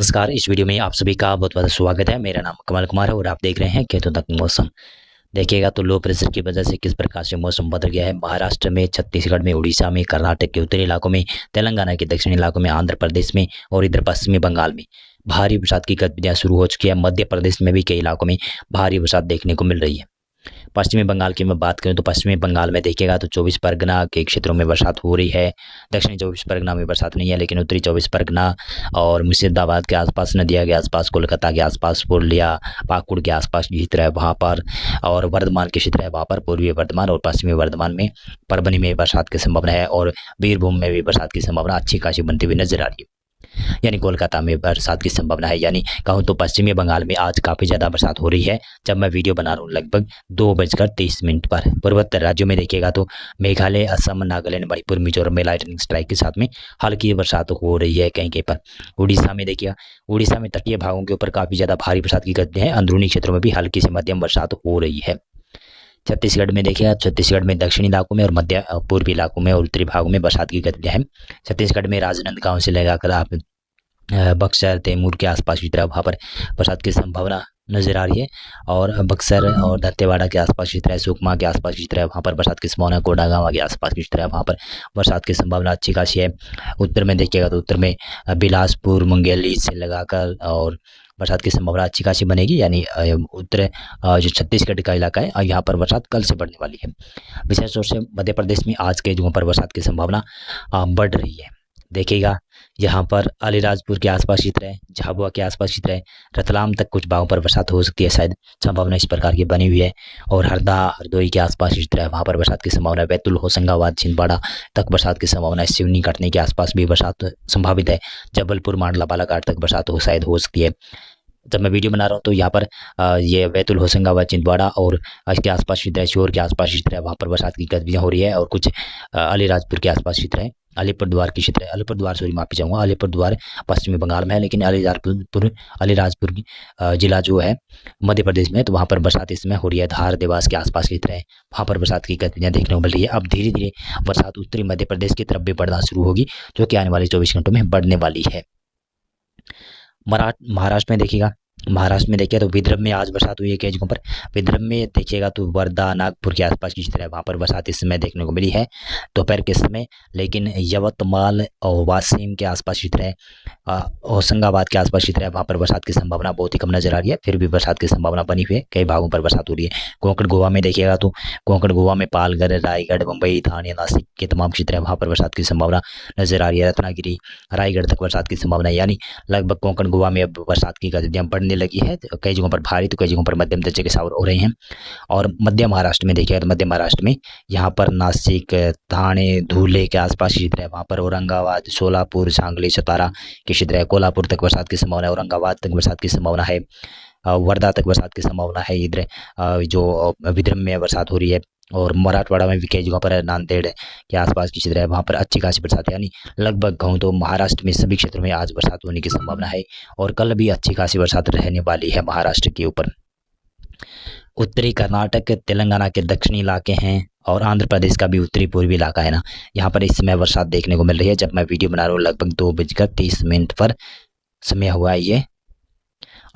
नमस्कार। इस वीडियो में आप सभी का बहुत बहुत स्वागत है। मेरा नाम कमल कुमार है और आप देख रहे हैं केतु तक मौसम। देखिएगा तो लो प्रेशर की वजह से किस प्रकार से मौसम बदल गया है। महाराष्ट्र में, छत्तीसगढ़ में, उड़ीसा में, कर्नाटक के उत्तरी इलाकों में, तेलंगाना के दक्षिणी इलाकों में, आंध्र प्रदेश में और इधर पश्चिमी बंगाल में भारी बरसात की गतिविधियां शुरू हो चुकी है। मध्य प्रदेश में भी कई इलाकों में भारी बरसात देखने को मिल रही है। पश्चिमी बंगाल की मैं बात करूं तो पश्चिमी बंगाल में देखिएगा तो 24 परगना के क्षेत्रों में बरसात हो रही है। दक्षिणी 24 परगना में बरसात नहीं है, लेकिन उत्तरी 24 परगना और मुर्शिदाबाद के आसपास, नदिया के आसपास, कोलकाता के आसपास, पुरुलिया, पाकुड़ के आसपास क्षेत्र है वहाँ पर, और वर्धमान के क्षेत्र है वहाँ पर, पूर्वी वर्धमान और पश्चिमी वर्धमान में, परभनी में बरसात की संभावना है और बीरभूम में भी बरसात की संभावना अच्छी खासी बनती हुई नजर आ रही है। यानी कोलकाता में बरसात की संभावना है। यानी कहूँ तो पश्चिमी बंगाल में आज काफ़ी ज़्यादा बरसात हो रही है जब मैं वीडियो बना रहा हूँ लगभग 2:30 पर। पूर्वोत्तर राज्यों में देखिएगा तो मेघालय, असम, नागालैंड, मणिपुर, मिजोरम में लाइटनिंग स्ट्राइक के साथ में हल्की बरसात हो रही है कहीं कहीं पर। उड़ीसा में देखिएगा, उड़ीसा में तटीय भागों के ऊपर काफ़ी ज़्यादा भारी बरसात की गतिविधि है। अंदरूनी क्षेत्रों में भी हल्की से मध्यम बरसात हो रही है। छत्तीसगढ़ में देखिएगा, छत्तीसगढ़ में दक्षिणी इलाकों में और मध्य पूर्वी इलाकों में और उत्तरी भागों में बरसात की गतिविधियाँ हैं। छत्तीसगढ़ में राजनांदगांव से लगाकर आप बक्सर, तैमूर के आसपास की तरफ वहाँ पर बरसात की संभावना नजर आ रही है। और बक्सर और दंतेवाड़ा के आसपास की तरह, सुकमा के आसपास की तरह वहाँ पर बरसात की संभावना, कोडागांव के आसपास की तरह वहाँ पर बरसात की संभावना अच्छी खासी है। उत्तर में देखिएगा तो उत्तर में बिलासपुर, मुंगेली से लगाकर और बरसात की संभावना अच्छी खासी बनेगी। यानी उत्तर जो छत्तीसगढ़ का इलाका है यहाँ पर बरसात कल से बढ़ने वाली है। विशेष तौर से मध्य प्रदेश में आज के जगहों पर बरसात की संभावना बढ़ रही है। देखिएगा यहाँ पर अलीराजपुर के आसपास की तरह, झाबुआ के आसपास की तरह, रतलाम तक कुछ भागों पर बरसात हो सकती है, शायद संभावना इस प्रकार की बनी हुई है। और हरदा, हरदोई के आसपास की तरह वहाँ पर बरसात की संभावना है। बैतुल, होशंगाबाद, छिंदवाड़ा तक बरसात की संभावना है। सिवनी, कटनी के आसपास भी बरसात संभावित है। जबलपुर, मांडला, बालाघाट तक बरसात शायद हो सकती है। जब मैं वीडियो बना रहा हूँ तो यहाँ पर ये बैतुल, होशंगाबाद, छिंदवाड़ा और इसके आसपास की तरह, श्योर के आसपास की तरह वहाँ पर बरसात की गतिविधियाँ हो रही है। और कुछ अलीराजपुर के आसपास की तरह, अलीपुरद्वार की क्षेत्र, अलीपुरद्वार सॉरी माफी चाहूँगा, अलीपुरद्वार पश्चिमी बंगाल में है, लेकिन अलीराजपुर की जिला जो है मध्य प्रदेश में है, तो वहाँ पर बरसात इस समय हो रही है। धार, देवास के आसपास की तरह वहाँ पर बरसात की गतिविधियाँ देखने को मिल रही है। अब धीरे धीरे बरसात उत्तरी मध्य प्रदेश की तरफ भी बढ़ना शुरू होगी, जो कि आने वाले 24 घंटों में बढ़ने वाली है। महाराष्ट्र में देखिएगा, महाराष्ट्र में देखिए तो विदर्भ में आज बरसात हुई है कई जगहों पर। विदर्भ में देखिएगा तो वर्धा, नागपुर के आसपास की तरह वहाँ पर बरसात इस समय देखने को मिली है दोपहर के समय। लेकिन यवतमाल और वाशिम के आसपास की तरह, होशंगाबाद के आसपास की तरह वहाँ पर बरसात की संभावना बहुत ही कम नजर आ रही है। फिर भी बरसात की संभावना बनी हुई है, कई भागों पर बरसात हो रही है। कोंकण गोवा में देखिएगा तो कोंकण गोवा में पालघर, रायगढ़, मुंबई, ठाणे, नासिक के तमाम क्षेत्र है वहाँ पर बरसात की संभावना नजर आ रही है। रत्नागिरी, रायगढ़ तक बरसात की संभावना है। यानी लगभग कोंकण गोवा में अब बरसात की गतिविधियाँ बढ़ने लगी है। कई जगहों पर भारी तो कई जगहों पर मध्यम दर्जे के शावर हो रहे हैं। और मध्य महाराष्ट्र में देखिए तो मध्य महाराष्ट्र में यहाँ पर नासिक, ठाणे, धुले के आसपास की तरह वहाँ पर औरंगाबाद, सोलापुर, सांगली, सतारा के क्षेत्र है। कोल्हापुर तक बरसात की संभावना है। औरंगाबाद तक बरसात की संभावना है। वर्धा तक बरसात की संभावना है। इधर जो विदर्भ में बरसात हो रही है। और मराठवाड़ा में भी कई जगहों पर, नांदेड़ के आसपास की क्षेत्र है वहाँ पर अच्छी खासी बरसात है। यानी लगभग कहूँ तो महाराष्ट्र में सभी क्षेत्रों में आज बरसात होने की संभावना है और कल भी अच्छी खासी बरसात रहने वाली है महाराष्ट्र के ऊपर। उत्तरी कर्नाटक, तेलंगाना के दक्षिणी इलाके हैं और आंध्र प्रदेश का भी उत्तरी पूर्वी इलाका है ना, यहाँ पर इस समय बरसात देखने को मिल रही है। जब मैं वीडियो बना रहा हूँ लगभग 2:30 पर समय हुआ है ये।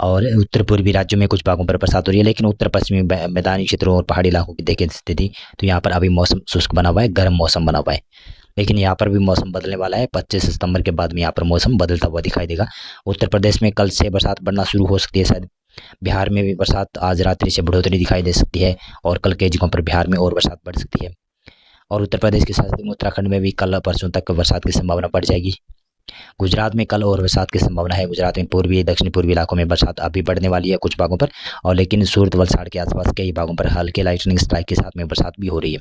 और उत्तर पूर्वी राज्यों में कुछ भागों पर बरसात हो रही है, लेकिन उत्तर पश्चिमी मैदानी क्षेत्रों और पहाड़ी इलाकों की देखें स्थिति तो यहाँ पर अभी मौसम शुष्क बना हुआ है, गर्म मौसम बना हुआ है। लेकिन यहाँ पर भी मौसम बदलने वाला है। 25 सितंबर के बाद में यहाँ पर मौसम बदलता हुआ दिखाई देगा। उत्तर प्रदेश में कल से बरसात बढ़ना शुरू हो सकती है शायद। बिहार में भी बरसात आज रात्रि से बढ़ोतरी दिखाई दे सकती है और कल कई जगहों पर बिहार में और बरसात बढ़ सकती है। और उत्तर प्रदेश के साथ ही उत्तराखंड में भी कल परसों तक बरसात की संभावना बढ़ जाएगी। गुजरात में कल और बरसात की संभावना है। गुजरात में पूर्वी, दक्षिण पूर्वी इलाकों में बरसात अभी बढ़ने वाली है कुछ भागों पर। और लेकिन सूरत, वलसाड़ के आसपास कई भागों पर हल्के लाइटनिंग स्ट्राइक के साथ में बरसात भी हो रही है।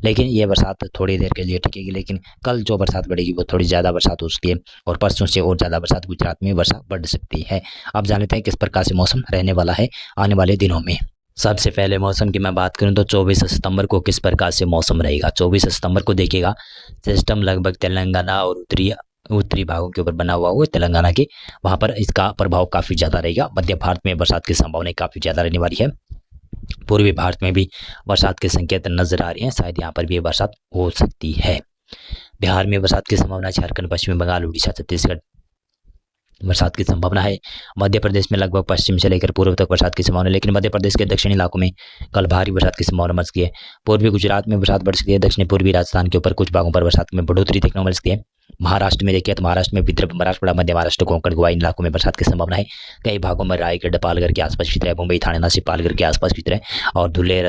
लेकिन ये बरसात थोड़ी देर के लिए टिकेगी, लेकिन कल जो बरसात बढ़ेगी वो थोड़ी ज़्यादा बरसात हो सकती है और परसों से और ज़्यादा बरसात गुजरात में वर्षा बढ़ सकती है। अब जान लेते हैं किस प्रकार से मौसम रहने वाला है आने वाले दिनों में। सबसे पहले मौसम की मैं बात करूं तो 24 सितंबर को किस प्रकार से मौसम रहेगा। 24 सितंबर को देखिएगा सिस्टम लगभग तेलंगाना और उत्तरी भागों के ऊपर बना हुआ है तेलंगाना के, वहाँ पर इसका प्रभाव काफ़ी ज़्यादा रहेगा। मध्य भारत में बरसात की संभावना काफ़ी ज़्यादा रहने वाली है। पूर्वी भारत में भी बरसात के संकेत नजर आ रहे हैं, शायद यहाँ पर भी बरसात हो सकती है। बिहार में बरसात की संभावना, झारखंड, पश्चिमी बंगाल, उड़ीसा, छत्तीसगढ़ बरसात की संभावना है। मध्य प्रदेश में लगभग पश्चिम से लेकर पूर्व तक बरसात की संभावना है, लेकिन मध्य प्रदेश के दक्षिणी इलाकों में कल भारी बरसात की संभावना बन सकती है। पूर्वी गुजरात में बरसात बढ़ सकती है। दक्षिणी पूर्वी राजस्थान के ऊपर कुछ भागों पर बरसात में बढ़ोतरी देखने को मिल सकती है। महाराष्ट्र में देखिए तो महाराष्ट्र में विदर्भ, मराठवाड़ा, मध्य महाराष्ट्र, कोंकण, गोवा इन इलाकों में बरसात की संभावना है। कई भागों में रायगढ़, पालघर के आसपास की तरह, मुंबई, ठाणे, नासिक, पालघर के आसपास की तरह और धुले,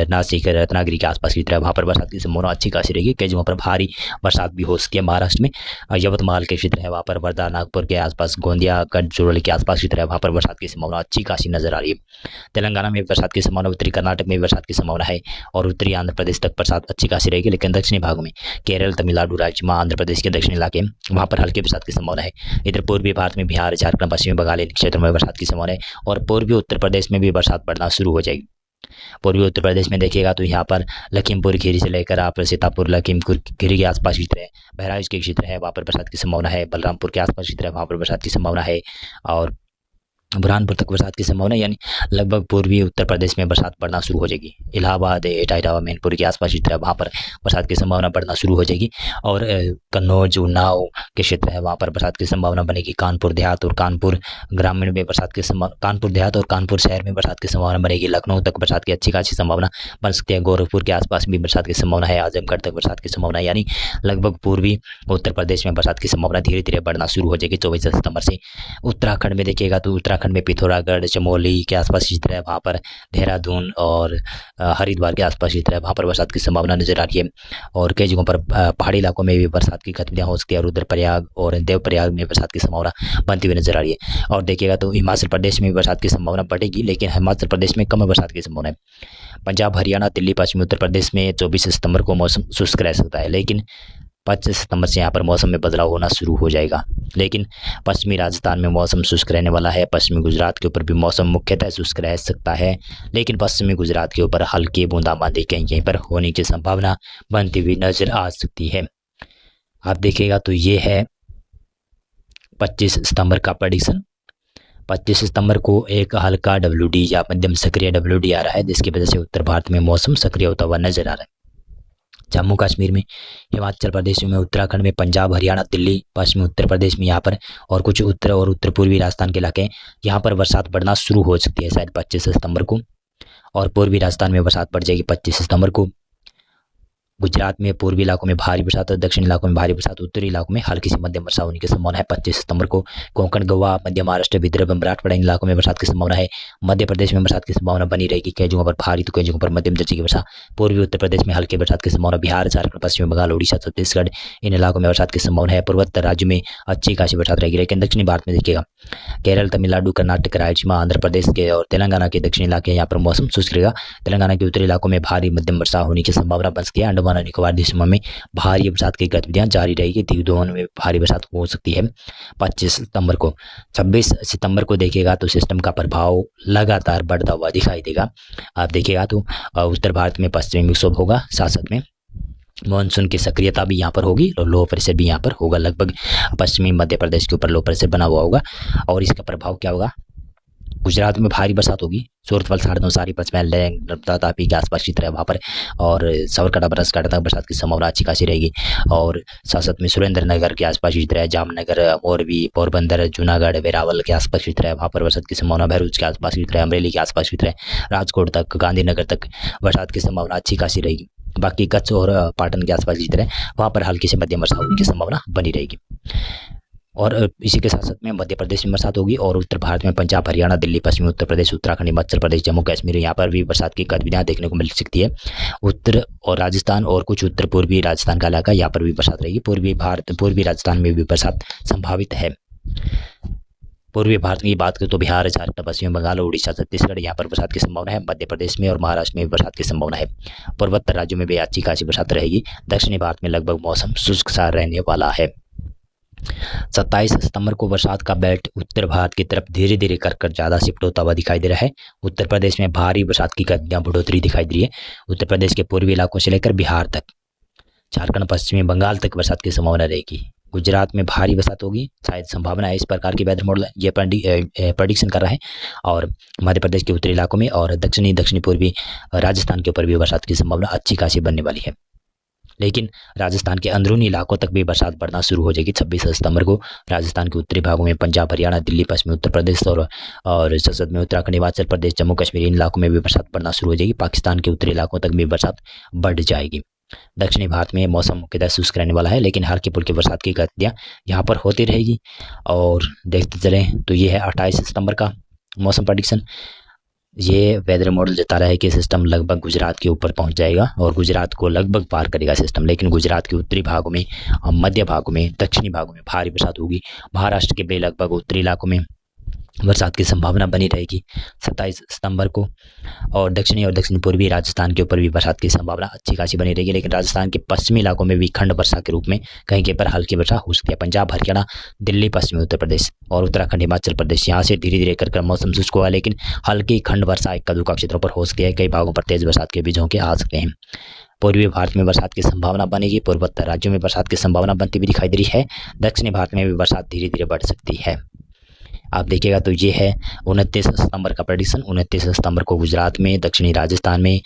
नासिक, रत्नागिरी के आसपास की तरह वहाँ पर बरसात की संभावना अच्छी खासी रहेगी। कई जगहों पर भारी बरसात भी हो सकती है। महाराष्ट्र में यवतमाल के क्षेत्र है वहाँ पर, वर्धा, नागपुर के आसपास, गोंदिया, गढ़चिरौली के आसपास की तरह वहाँ पर बरसात की संभावना अच्छी खासी नजर आ रही है। तेलंगाना में बरसात की संभावना, उत्तरी कर्नाटक में बरसात की संभावना है और उत्तरी आंध्र प्रदेश तक बरसात अच्छी खासी रहेगी। लेकिन दक्षिणी भागों में केरल, तमिलनाडु, राज्य में आंध्र प्रदेश के दक्षिणी इलाके वहाँ पर हल्की बरसात की संभावना है। इधर पूर्वी भारत में बिहार, झारखंड, पश्चिमी बंगाल इन क्षेत्रों में बरसात की संभावना है और पूर्वी उत्तर प्रदेश में भी बरसात बढ़ना शुरू हो जाएगी। पूर्वी उत्तर प्रदेश में देखिएगा तो यहाँ पर लखीमपुर खीरी से लेकर आप सीतापुर, लखीमपुर खीरी के आसपास की तरह बहराइच के क्षेत्र है वहाँ पर बरसात की संभावना है। बलरामपुर के आसपास की तरह वहाँ पर बरसात की संभावना है और बुरहानपुर तक बरसात की संभावना, यानी लगभग पूर्वी उत्तर प्रदेश में बरसात बढ़ना शुरू हो जाएगी। इलाहाबाद, इटावा, मैनपुर के आसपास की तरह वहाँ पर बरसात की संभावना बढ़ना शुरू हो जाएगी और कन्नौज, उन्नाव के क्षेत्र है वहाँ पर बरसात की संभावना बनेगी। कानपुर देहात और कानपुर ग्रामीण में बरसात की संभावना, कानपुर देहात और कानपुर शहर में बरसात की संभावना बनेगी। लखनऊ तक बरसात की अच्छी खासी संभावना बन सकती है। गोरखपुर के आसपास भी बरसात की संभावना है। आजमगढ़ तक बरसात की संभावना है, यानी लगभग पूर्वी उत्तर प्रदेश में बरसात की संभावना धीरे धीरे बढ़ना शुरू हो जाएगी 24 सितंबर से। उत्तराखंड में देखिएगा तो उत्तराखंड में पिथौरागढ़, चमोली के आसपास की तरह वहाँ पर, देहरादून और हरिद्वार के आसपास की तरह वहाँ पर बरसात की संभावना नजर आ रही है और कई जगहों पर पहाड़ी इलाकों में भी बरसात की गतिविधियाँ हो सकती है और रुद्रप्रयाग और देवप्रयाग में बरसात की संभावना बनती हुई नजर आ रही है। और देखिएगा तो हिमाचल प्रदेश में भी बरसात की संभावना बढ़ेगी, लेकिन हिमाचल प्रदेश में कम बरसात की संभावना है। पंजाब, हरियाणा, दिल्ली, पश्चिमी उत्तर प्रदेश में 24 सितंबर को मौसम शुष्क रह सकता है, लेकिन 25 सितंबर से यहाँ पर मौसम में बदलाव होना शुरू हो जाएगा। लेकिन पश्चिमी राजस्थान में मौसम शुष्क रहने वाला है। पश्चिमी गुजरात के ऊपर भी मौसम मुख्यतः शुष्क रह सकता है, लेकिन पश्चिमी गुजरात के ऊपर हल्की बूंदाबांदी कहीं कहीं पर होने की संभावना बनती हुई नजर आ सकती है। आप देखिएगा तो ये है 25 सितंबर का प्रेडिक्शन। 25 सितंबर को एक हल्का WD या मध्यम सक्रिय WD आ रहा है, जिसकी वजह से उत्तर भारत में मौसम सक्रिय होता हुआ नजर आ रहा है। जम्मू कश्मीर में, हिमाचल प्रदेश में, उत्तराखंड में, पंजाब, हरियाणा, दिल्ली, पश्चिमी उत्तर प्रदेश में यहाँ पर और कुछ उत्तर और उत्तर पूर्वी राजस्थान के इलाके यहाँ पर बरसात बढ़ना शुरू हो सकती है शायद 25 सितंबर को और पूर्वी राजस्थान में बरसात बढ़ जाएगी 25 सितंबर को। गुजरात में पूर्वी इलाकों में भारी बरसात, दक्षिण इलाकों में भारी बरसात, उत्तरी इलाकों में हल्की सी मध्यम वर्षा होने की संभावना है 25 सितंबर को। कोंकण, गोवा, मध्य महाराष्ट्र, विदर्भ, मराठवाड़ा इन इलाकों में बरसात की संभावना है। मध्य प्रदेश में बरसात की संभावना बनी रहेगी, कई जगहों पर भारी तो कई जगहों पर मध्यम दर्जे की वर्षा। पूर्वी उत्तर प्रदेश में हल्की बरसात की संभावना। बिहार, झारखंड, पश्चिम बंगाल, उड़ीसा, छत्तीसगढ़ इन इलाकों में बरसात की संभावना है। पूर्वोत्तर राज्य में अच्छी खासी बरसात रहेगी, लेकिन दक्षिणी भारत में देखिएगा केरल, तमिलनाडु, कर्नाटक, रायलसीमा, आंध्र प्रदेश के और तेलंगाना के दक्षिणी इलाके यहाँ पर मौसम शुष्क रहेगा। तेलंगाना के उत्तरी इलाकों में भारी मध्यम वर्षा होने की संभावना बन सकती है। अंडमान और निकोबार द्वीपों में भारी बरसात की गतिविधियां जारी रहेगी। दीव दोन में भारी बरसात हो सकती है 25 सितंबर को। 26 सितंबर को देखिएगा तो सिस्टम का प्रभाव लगातार बढ़ता हुआ दिखाई देगा। आप देखिएगा तो उत्तर भारत में पश्चिमी विक्षोभ होगा, साथ साथ में मानसून की सक्रियता भी यहाँ पर होगी और लो प्रेशर भी यहाँ पर होगा। लगभग पश्चिमी मध्य प्रदेश के ऊपर लो प्रेशर बना हुआ होगा और इसका प्रभाव क्या होगा, गुजरात में भारी बरसात होगी। सूरत, वलसाड़, नवसारी, पंचमहल, नर्मदा, तापी के आसपास की तरह वहाँ पर और साबरकांठा, बनासकांठा तक बरसात की संभावना अच्छी खासी रहेगी और साथ साथ में सुरेंद्रनगर के आसपास की तरह, जामनगर, मोरबी, पोरबंदर, जूनागढ़, वेरावल के आसपास की तरह वहाँ पर बरसात की संभावना। भरूच के आसपास की तरह, अमरेली के आसपास की तरह, राजकोट तक, गांधीनगर तक बरसात की संभावना अच्छी खासी रहेगी। बाकी कच्छ और पाटन के आसपास की तरह वहाँ पर हल्की से मध्यम वर्षा होने की संभावना बनी रहेगी। और इसी के साथ साथ में मध्य प्रदेश में बरसात होगी और उत्तर भारत में पंजाब, हरियाणा, दिल्ली, पश्चिमी उत्तर प्रदेश, उत्तराखंड, हिमाचल प्रदेश, जम्मू कश्मीर यहाँ पर भी बरसात की गतिविधियाँ देखने को मिल सकती है। उत्तर और राजस्थान और कुछ उत्तर पूर्वी राजस्थान का इलाका यहाँ पर भी बरसात रहेगी। पूर्वी राजस्थान में भी बरसात संभावित है। पूर्वी भारत की बात करें तो बिहार, झारखंड, पश्चिम बंगाल, उड़ीसा, छत्तीसगढ़ यहाँ पर बरसात की संभावना है। मध्य प्रदेश में और महाराष्ट्र में भी बरसात की संभावना है। पूर्वोत्तर राज्यों में भी अच्छी खासी बरसात रहेगी। दक्षिणी भारत में लगभग मौसम शुष्क सा रहने वाला है। 27 सितंबर को बरसात का बेल्ट उत्तर भारत की तरफ धीरे धीरे कर ज़्यादा शिफ्ट होता हुआ दिखाई दे रहा है। उत्तर प्रदेश में भारी बरसात की गतिविधियां बढ़ोतरी दिखाई दे रही है। उत्तर प्रदेश के पूर्वी इलाकों से लेकर बिहार तक, झारखंड, पश्चिमी बंगाल तक बरसात की संभावना रहेगी। गुजरात में भारी बरसात होगी, शायद संभावना है। इस प्रकार की वेदर मॉडल ये प्रेडिक्शन कर रहा है। और मध्य प्रदेश के उत्तरी इलाकों में और दक्षिणी पूर्वी राजस्थान के ऊपर भी बरसात की संभावना अच्छी खासी बनने वाली है। लेकिन राजस्थान के अंदरूनी इलाकों तक भी बरसात बढ़ना शुरू हो जाएगी 26 सितंबर को। राजस्थान के उत्तरी भागों में पंजाब, हरियाणा, दिल्ली, पश्चिमी उत्तर प्रदेश और संसद में उत्तराखंड, हिमाचल प्रदेश, जम्मू कश्मीर, इन इलाकों में भी बरसात बढ़ना शुरू हो जाएगी। पाकिस्तान के उत्तरी इलाकों तक भी बरसात बढ़ जाएगी। दक्षिणी भारत में मौसम मुख्यतः शुष्क रहने वाला है, लेकिन हल्की फुल्की बरसात की गतिविधियाँ यहाँ पर होती रहेगी। और देखते चलें तो ये है 28 सितंबर का मौसम प्रेडिक्शन। ये वेदर मॉडल जता रहा है कि सिस्टम लगभग गुजरात के ऊपर पहुंच जाएगा और गुजरात को लगभग पार करेगा सिस्टम, लेकिन गुजरात के उत्तरी भागों में, मध्य भागों में, दक्षिणी भागों में भारी बरसात होगी। महाराष्ट्र के भी लगभग उत्तरी इलाकों में बरसात की संभावना बनी रहेगी 27 सितंबर को। और दक्षिण पूर्वी राजस्थान के ऊपर भी बरसात की संभावना अच्छी खासी बनी रहेगी, लेकिन राजस्थान के पश्चिमी इलाकों में भी खंड वर्षा के रूप में कहीं कहीं पर हल्की वर्षा हो सकती है। पंजाब, हरियाणा, दिल्ली, पश्चिमी उत्तर प्रदेश और उत्तराखंड, हिमाचल प्रदेश, यहाँ से धीरे धीरे कर मौसम शुष्क हुआ, लेकिन हल्की खंड वर्षा इक्का दुक्का क्षेत्रों पर हो सकती है। कई भागों पर तेज बरसात के बीज होंगे आ सकते हैं। पूर्वी भारत में बरसात की संभावना बनेगी। पूर्वोत्तर राज्यों में बरसात की संभावना बनती हुई दिखाई दे रही है। दक्षिणी भारत में भी बरसात धीरे धीरे बढ़ सकती है। आप देखिएगा तो ये है 29 सितंबर का प्रेडिक्शन। 29 सितंबर को गुजरात में, दक्षिणी राजस्थान में,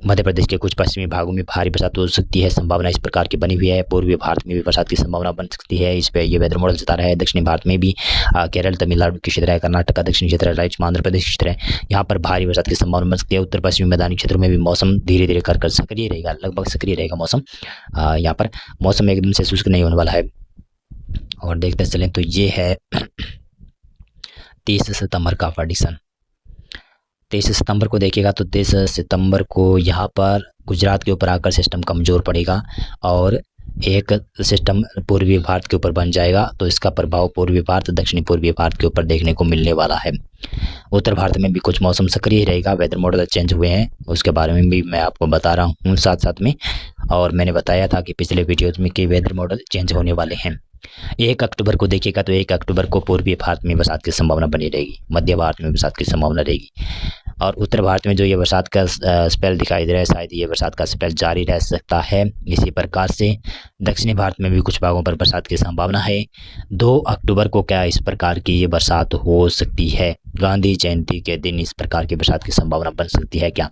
मध्य प्रदेश के कुछ पश्चिमी भागों में भारी बरसात हो सकती है। संभावना इस प्रकार की बनी हुई है। पूर्वी भारत में भी बरसात की संभावना बन सकती है। इस पे ये वेदर मॉडल बता रहा है। दक्षिणी भारत में भी केरल, तमिलनाडु की क्षेत्र है, कर्नाटक का दक्षिणी क्षेत्र है, राज्य आंध्र प्रदेश की क्षेत्र है, यहाँ पर भारी बरसात की संभावना बन सकती है। उत्तर पश्चिमी मैदानी क्षेत्रों में भी मौसम धीरे धीरे कर सक्रिय रहेगा, लगभग सक्रिय रहेगा मौसम। यहाँ पर मौसम एकदम से शुष्क नहीं होने वाला है। और देखते चलें तो ये है 30 सितंबर का प्रेडिक्शन। 23 सितंबर को देखिएगा तो 23 सितंबर को यहाँ पर गुजरात के ऊपर आकर सिस्टम कमज़ोर पड़ेगा और एक सिस्टम पूर्वी भारत के ऊपर बन जाएगा, तो इसका प्रभाव पूर्वी भारत, दक्षिणी पूर्वी भारत के ऊपर देखने को मिलने वाला है। उत्तर भारत में भी कुछ मौसम सक्रिय रहेगा। वेदर मॉडल चेंज हुए हैं, उसके बारे में भी मैं आपको बता रहा हूँ साथ साथ में। और मैंने बताया था कि पिछले वीडियोज़ में कि वेदर मॉडल चेंज होने वाले हैं। 1 अक्टूबर को देखिएगा तो 1 अक्टूबर को पूर्वी भारत में बरसात की संभावना बनी रहेगी, मध्य भारत में बरसात की संभावना रहेगी और उत्तर भारत में जो ये बरसात का स्पेल दिखाई दे रहा है, शायद ये बरसात का स्पेल जारी रह सकता है। इसी प्रकार से दक्षिणी भारत में भी कुछ भागों पर बरसात की संभावना है। 2 अक्टूबर को क्या इस प्रकार की ये बरसात हो सकती है, गांधी जयंती के दिन इस प्रकार की बरसात की संभावना बन सकती है क्या?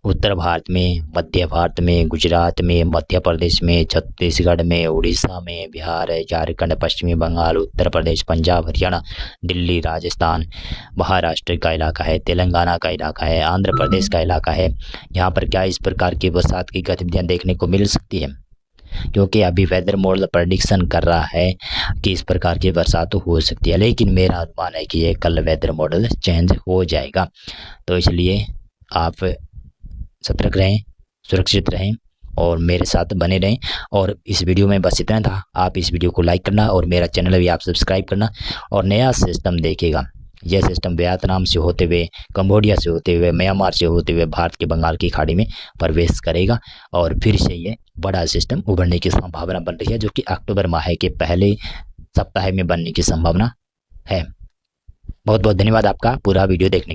उत्तर भारत में, मध्य भारत में, गुजरात में, मध्य प्रदेश में, छत्तीसगढ़ में, उड़ीसा में, बिहार, झारखंड, पश्चिमी बंगाल, उत्तर प्रदेश, पंजाब, हरियाणा, दिल्ली, राजस्थान, महाराष्ट्र का इलाका है, तेलंगाना का इलाका है, आंध्र प्रदेश का इलाका है, यहाँ पर क्या इस प्रकार की बरसात की गतिविधियाँ देखने को मिल सकती है? क्योंकि अभी वेदर मॉडल प्रेडिक्शन कर रहा है कि इस प्रकार की बरसात हो सकती है, लेकिन मेरा अनुमान है कि ये कल वेदर मॉडल चेंज हो जाएगा। तो इसलिए आप सतर्क रहें, सुरक्षित रहें और मेरे साथ बने रहें। और इस वीडियो में बस इतना था। आप इस वीडियो को लाइक करना और मेरा चैनल भी आप सब्सक्राइब करना। और नया सिस्टम देखिएगा, यह सिस्टम वियतनाम से होते हुए, कंबोडिया से होते हुए, म्यांमार से होते हुए भारत के बंगाल की खाड़ी में प्रवेश करेगा और फिर से ये बड़ा सिस्टम उभरने की संभावना बन रही है, जो कि अक्टूबर माह के पहले सप्ताह में बनने की संभावना है। बहुत बहुत धन्यवाद आपका पूरा वीडियो देखने के लिए।